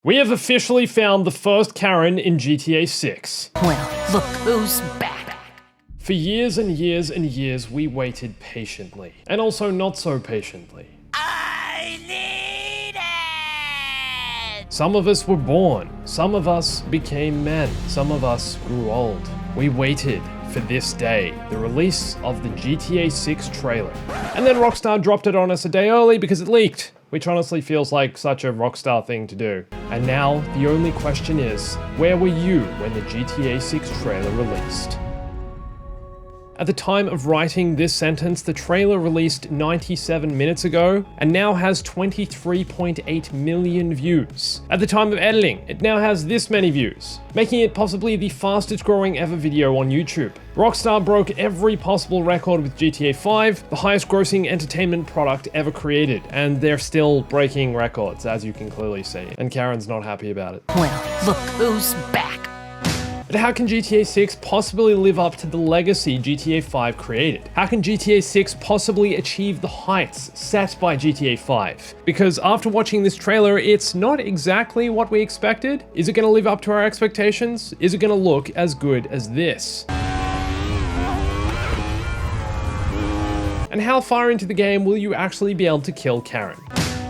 We have officially found the first Karen in GTA 6. Well, look who's back. For years and years and years, we waited patiently. And also not so patiently. I need it! Some of us were born. Some of us became men. Some of us grew old. We waited for this day, the release of the GTA 6 trailer. And then Rockstar dropped it on us a day early because it leaked, which honestly feels like such a Rockstar thing to do. And now, the only question is, where were you when the GTA 6 trailer released? At the time of writing this sentence, the trailer released 97 minutes ago and now has 23.8 million views. At the time of editing, it now has this many views, making it possibly the fastest growing ever video on YouTube. Rockstar broke every possible record with GTA 5, the highest grossing entertainment product ever created, and they're still breaking records, as you can clearly see. And Karen's not happy about it. Well, look who's back. But how can GTA 6 possibly live up to the legacy GTA 5 created? How can GTA 6 possibly achieve the heights set by GTA 5? Because after watching this trailer, it's not exactly what we expected. Is it going to live up to our expectations? Is it going to look as good as this? And how far into the game will you actually be able to kill Karen?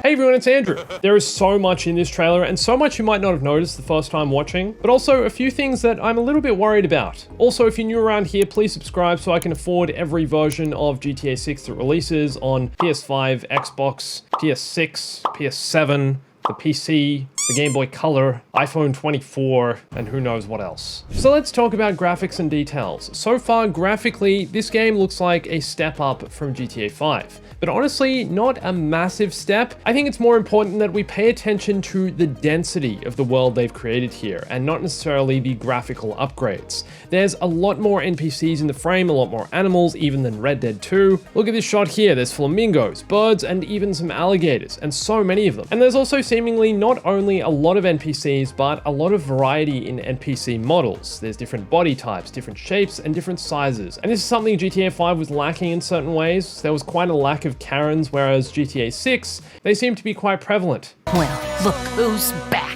Hey everyone, it's Andrew. There is so much in this trailer and so much you might not have noticed the first time watching, but also a few things that I'm a little bit worried about. Also, if you're new around here, please subscribe so I can afford every version of GTA 6 that releases on PS5, Xbox, PS6, PS7, the PC, the Game Boy Color, iPhone 24, and who knows what else. So let's talk about graphics and details. So far, graphically, this game looks like a step up from GTA 5. But honestly, not a massive step. I think it's more important that we pay attention to the density of the world they've created here, and not necessarily the graphical upgrades. There's a lot more NPCs in the frame, a lot more animals, even than Red Dead 2. Look at this shot here, there's flamingos, birds, and even some alligators, and so many of them. And there's also seemingly not only a lot of NPCs, but a lot of variety in NPC models. There's different body types, different shapes, and different sizes. And this is something GTA 5 was lacking in certain ways. There was quite a lack of Karens, whereas GTA 6, they seem to be quite prevalent. Well, look who's back.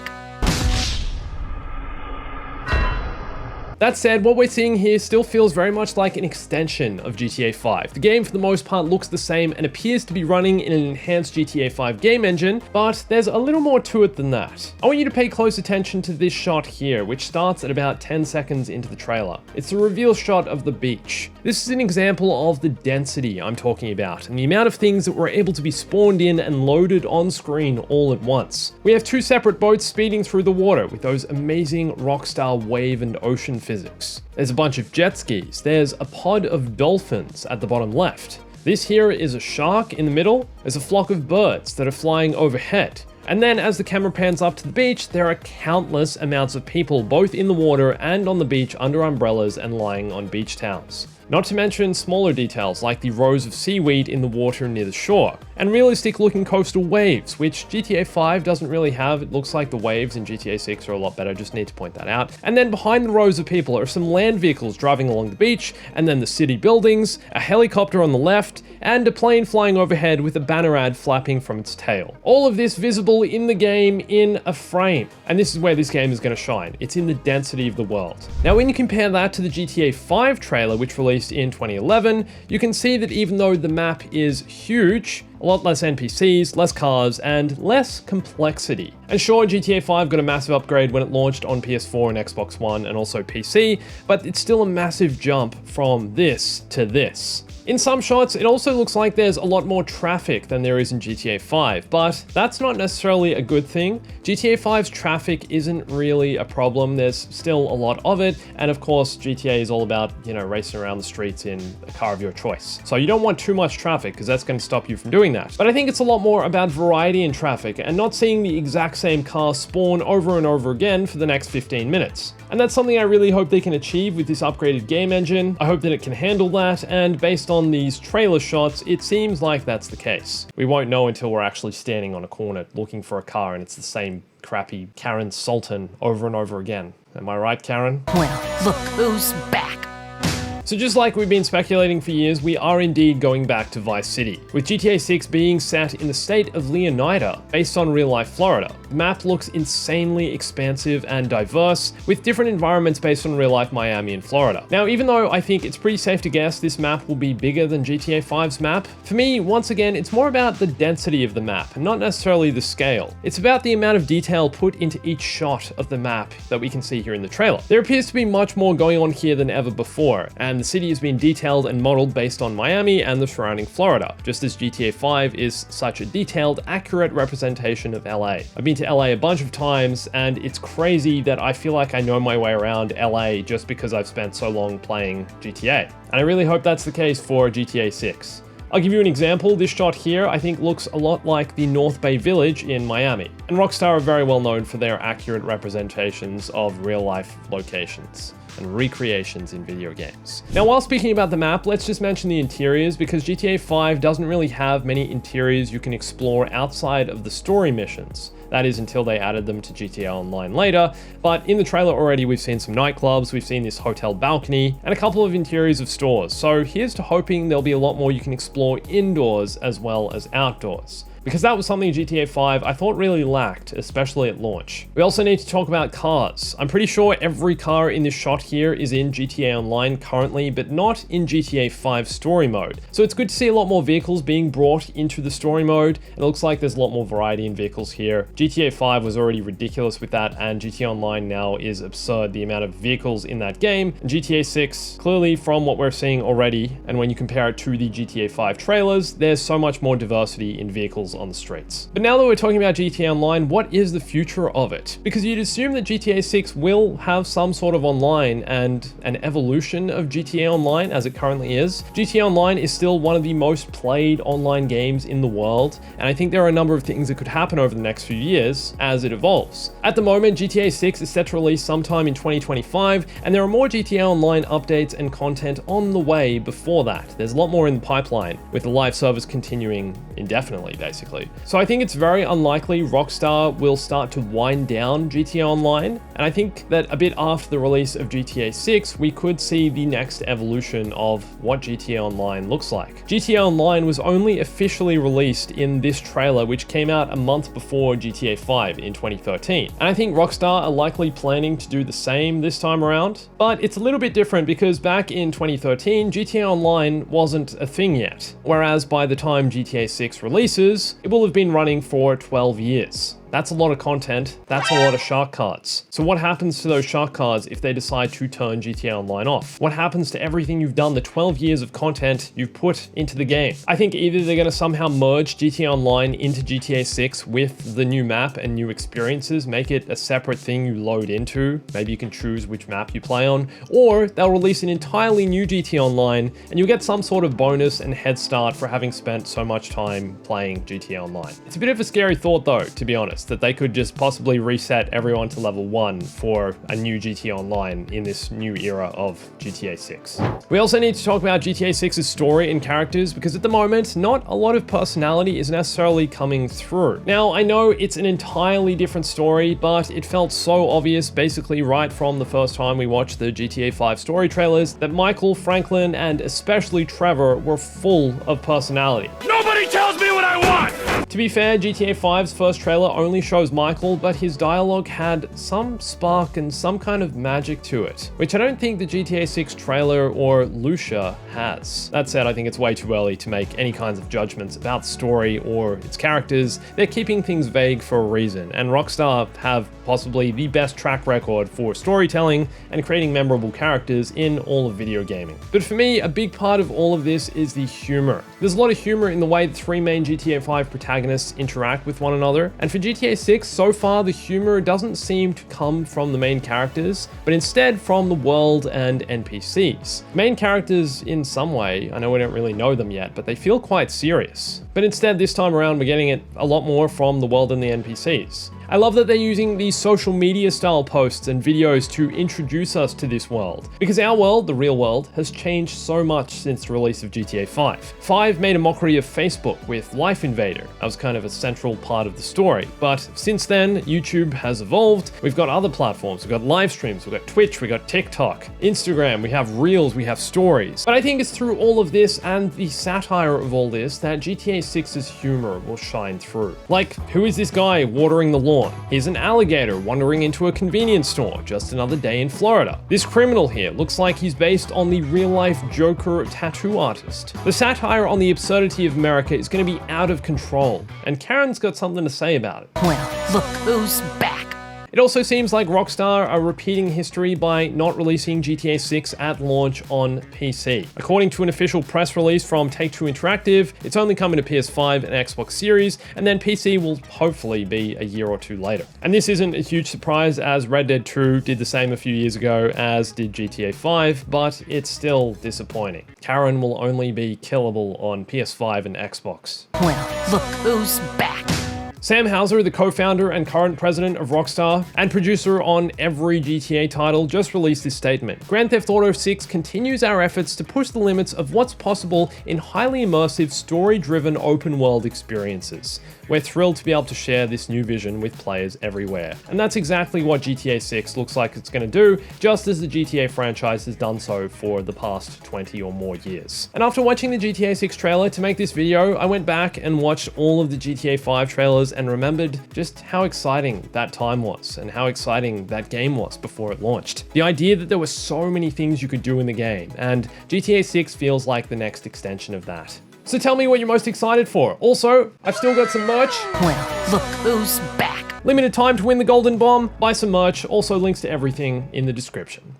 That said, what we're seeing here still feels very much like an extension of GTA 5. The game, for the most part, looks the same and appears to be running in an enhanced GTA 5 game engine, but there's a little more to it than that. I want you to pay close attention to this shot here, which starts at about 10 seconds into the trailer. It's the reveal shot of the beach. This is an example of the density I'm talking about, and the amount of things that were able to be spawned in and loaded on screen all at once. We have two separate boats speeding through the water with those amazing Rockstar wave and ocean physics. There's a bunch of jet skis. There's a pod of dolphins at the bottom left. This here is a shark in the middle. There's a flock of birds that are flying overhead. And then as the camera pans up to the beach, there are countless amounts of people both in the water and on the beach under umbrellas and lying on beach towels. Not to mention smaller details like the rows of seaweed in the water near the shore, and realistic looking coastal waves, which GTA 5 doesn't really have. It looks like the waves in GTA 6 are a lot better, just need to point that out. And then behind the rows of people are some land vehicles driving along the beach, and then the city buildings, a helicopter on the left, and a plane flying overhead with a banner ad flapping from its tail. All of this visible in the game in a frame. And this is where this game is going to shine. It's in the density of the world. Now, when you compare that to the GTA 5 trailer, which released in 2011, you can see that even though the map is huge, a lot less NPCs, less cars, and less complexity. And sure, GTA 5 got a massive upgrade when it launched on PS4 and Xbox One and also PC, but it's still a massive jump from this to this. In some shots, it also looks like there's a lot more traffic than there is in GTA 5, but that's not necessarily a good thing. GTA 5's traffic isn't really a problem. There's still a lot of it, and of course, GTA is all about, racing around the streets in a car of your choice. So you don't want too much traffic, because that's going to stop you from doing that. But I think it's a lot more about variety in traffic, and not seeing the exact same car spawn over and over again for the next 15 minutes. And that's something I really hope they can achieve with this upgraded game engine. I hope that it can handle that, and based on these trailer shots, it seems like that's the case. We won't know until we're actually standing on a corner looking for a car and it's the same crappy Karen Sultan over and over again. Am I right, Karen? Well, look who's back. So just like we've been speculating for years, we are indeed going back to Vice City, with GTA 6 being set in the state of Leonida, based on real-life Florida. The map looks insanely expansive and diverse, with different environments based on real-life Miami and Florida. Now, even though I think it's pretty safe to guess this map will be bigger than GTA 5's map, for me, once again, it's more about the density of the map, and not necessarily the scale. It's about the amount of detail put into each shot of the map that we can see here in the trailer. There appears to be much more going on here than ever before, and the city has been detailed and modeled based on Miami and the surrounding Florida, just as GTA 5 is such a detailed, accurate representation of LA. I've been to LA a bunch of times, and it's crazy that I feel like I know my way around LA just because I've spent so long playing GTA. And I really hope that's the case for GTA 6. I'll give you an example. This shot here, I think, looks a lot like the North Bay Village in Miami. And Rockstar are very well known for their accurate representations of real-life locations and recreations in video games. Now, while speaking about the map, let's just mention the interiors, because GTA 5 doesn't really have many interiors you can explore outside of the story missions. That is until they added them to GTA Online later, but in the trailer already we've seen some nightclubs, we've seen this hotel balcony, and a couple of interiors of stores. So here's to hoping there'll be a lot more you can explore indoors as well as outdoors, because that was something GTA 5 I thought really lacked, especially at launch. We also need to talk about cars. I'm pretty sure every car in this shot here is in GTA Online currently, but not in GTA 5 story mode. So it's good to see a lot more vehicles being brought into the story mode. It looks like there's a lot more variety in vehicles here. GTA 5 was already ridiculous with that, and GTA Online now is absurd, the amount of vehicles in that game. And GTA 6, clearly from what we're seeing already, and when you compare it to the GTA 5 trailers, there's so much more diversity in vehicles on the streets. But now that we're talking about GTA Online, what is the future of it? Because you'd assume that GTA 6 will have some sort of online and an evolution of GTA Online as it currently is. GTA Online is still one of the most played online games in the world, and I think there are a number of things that could happen over the next few years as it evolves. At the moment, GTA 6 is set to release sometime in 2025, and there are more GTA Online updates and content on the way before that. There's a lot more in the pipeline, with the live service continuing indefinitely, basically. So I think it's very unlikely Rockstar will start to wind down GTA Online, and I think that a bit after the release of GTA 6, we could see the next evolution of what GTA Online looks like. GTA Online was only officially released in this trailer, which came out a month before GTA 5 in 2013. And I think Rockstar are likely planning to do the same this time around, but it's a little bit different because back in 2013, GTA Online wasn't a thing yet, whereas by the time GTA 6 releases, it will have been running for 12 years. That's a lot of content, that's a lot of shark cards. So what happens to those shark cards if they decide to turn GTA Online off? What happens to everything you've done, the 12 years of content you've put into the game? I think either they're gonna somehow merge GTA Online into GTA 6 with the new map and new experiences, make it a separate thing you load into, maybe you can choose which map you play on, or they'll release an entirely new GTA Online and you'll get some sort of bonus and head start for having spent so much time playing GTA Online. It's a bit of a scary thought though, to be honest, that they could just possibly reset everyone to level 1 for a new GTA Online in this new era of GTA 6. We also need to talk about GTA 6's story and characters, because at the moment, not a lot of personality is necessarily coming through. Now, I know it's an entirely different story, but it felt so obvious basically right from the first time we watched the GTA 5 story trailers that Michael, Franklin, and especially Trevor were full of personality. Nobody tells me what I want! To be fair, GTA 5's first trailer only shows Michael, but his dialogue had some spark and some kind of magic to it, which I don't think the GTA 6 trailer or Lucia has. That said, I think it's way too early to make any kinds of judgments about the story or its characters. They're keeping things vague for a reason, and Rockstar have possibly the best track record for storytelling and creating memorable characters in all of video gaming. But for me, a big part of all of this is the humor. There's a lot of humor in the way the three main GTA 5 protagonists interact with one another, and for GTA 6, so far the humor doesn't seem to come from the main characters, but instead from the world and NPCs. Main characters, in some way, I know we don't really know them yet, but they feel quite serious. But instead, this time around, we're getting it a lot more from the world and the NPCs. I love that they're using these social media style posts and videos to introduce us to this world, because our world, the real world, has changed so much since the release of GTA 5. 5 made a mockery of Facebook with Life Invader. That was kind of a central part of the story, but since then, YouTube has evolved. We've got other platforms, we've got live streams, we've got Twitch, we've got TikTok, Instagram, we have Reels, we have Stories. But I think it's through all of this and the satire of all this that GTA 6's humor will shine through. Like, who is this guy watering the lawn? He's an alligator wandering into a convenience store, just another day in Florida. This criminal here looks like he's based on the real-life Joker tattoo artist. The satire on the absurdity of America is going to be out of control, and Karen's got something to say about it. Well, look who's back. It also seems like Rockstar are repeating history by not releasing GTA 6 at launch on PC. According to an official press release from Take-Two Interactive, it's only coming to PS5 and Xbox Series, and then PC will hopefully be a year or two later. And this isn't a huge surprise, as Red Dead 2 did the same a few years ago, as did GTA 5, but it's still disappointing. Karen will only be killable on PS5 and Xbox. Well, look who's back. Sam Houser, the co-founder and current president of Rockstar and producer on every GTA title, just released this statement. Grand Theft Auto 6 continues our efforts to push the limits of what's possible in highly immersive, story-driven open-world experiences. We're thrilled to be able to share this new vision with players everywhere. And that's exactly what GTA 6 looks like it's going to do, just as the GTA franchise has done so for the past 20 or more years. And after watching the GTA 6 trailer to make this video, I went back and watched all of the GTA 5 trailers and remembered just how exciting that time was and how exciting that game was before it launched. The idea that there were so many things you could do in the game, and GTA 6 feels like the next extension of that. So tell me what you're most excited for. Also, I've still got some merch. Well, look who's back. Limited time to win the golden bomb. Buy some merch. Also links to everything in the description.